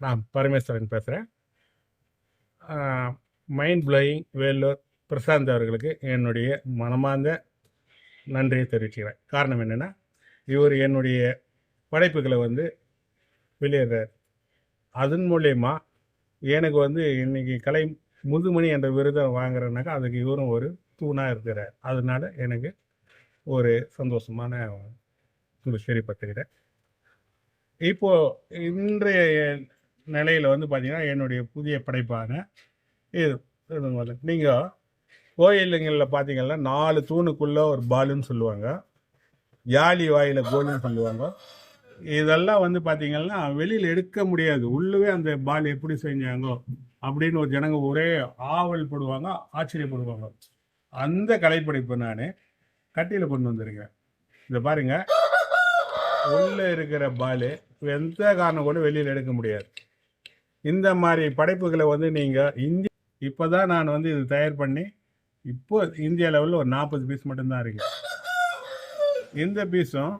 நான் பரமேஸ்வரன் பேசுகிறேன். Mind blowing Vellore Prashanth அவர்களுக்கு என்னுடைய மனமார்ந்த நன்றியை தெரிவிச்சுக்கிறேன். காரணம் என்னென்னா, இவர் என்னுடைய படைப்புகளை வெளியிடுறார். அதன் மூலயமா எனக்கு இன்றைக்கி கலை முதுமணி என்ற விருதை வாங்குறேன்னாக்கா அதுக்கு இவரும் ஒரு தூணாக இருக்கிறார். அதனால எனக்கு ஒரு சந்தோஷமான சரிப்பட்டுக்கிறேன். இப்போது இன்றைய நிலையில் பார்த்தீங்கன்னா, என்னுடைய புதிய படைப்பான இது நீங்கள் கோயிலுங்களில் பார்த்தீங்கன்னா 4 தூணுக்குள்ளே ஒரு பாலுன்னு சொல்லுவாங்க, யாழி வாயில் கோலுன்னு சொல்லுவாங்க. இதெல்லாம் பார்த்தீங்கன்னா வெளியில் எடுக்க முடியாது. உள்ளவே அந்த பால் எப்படி செஞ்சாங்கோ அப்படின்னு ஒரு ஜனங்க ஒரே ஆவல் படுவாங்க, ஆச்சரியப்படுவாங்க. அந்த கலைப்படைப்பு நான் கட்டியில் கொண்டு வந்திருக்கேன். இதை பாருங்க, உள்ளே இருக்கிற பால் எந்த காரணம் கூட வெளியில் எடுக்க முடியாது. இந்த மாதிரி படைப்புகளை நீங்கள் இப்போ தான் நான் இது தயார் பண்ணி இப்போ இந்தியா லெவலில் ஒரு 40 பீஸ் மட்டும்தான் இருக்கு. இந்த பீஸும்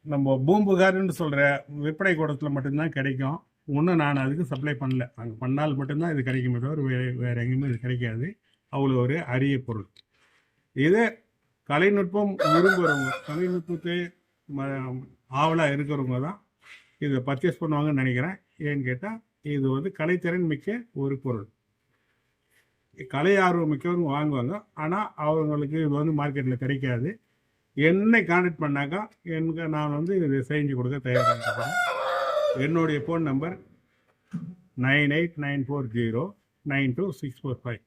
நம்ம பூம்புகார்னு சொல்கிற விற்பனை கூடத்தில் மட்டும்தான் கிடைக்கும். இன்னும் நான் அதுக்கு சப்ளை பண்ணல. அங்கே பண்ணால் மட்டும்தான் இது கிடைக்குமே தவிர வேறு எங்கேயுமே இது கிடைக்காது. அவ்வளோ ஒரு அரிய பொருள். இதே கலைநுட்பம் விரும்புகிறவங்க, கலைநுட்பத்தை ஆவலாக இருக்கிறவங்க தான் இதை பர்ச்சேஸ் பண்ணுவாங்கன்னு நினைக்கிறேன். ஏன்னு கேட்டால் இது கலைத்திறன் மிக்க ஒரு பொருள். கலை ஆர்வம் மிக்கவங்க வாங்குவாங்க. ஆனால் அவங்களுக்கு இது மார்க்கெட்டில் கிடைக்காது. என்னை கான்டாக்ட் பண்ணாக்கா நான் இதை செஞ்சு கொடுக்க தயாராக இருக்கிறேன். என்னுடைய ஃபோன் நம்பர் 9894092645.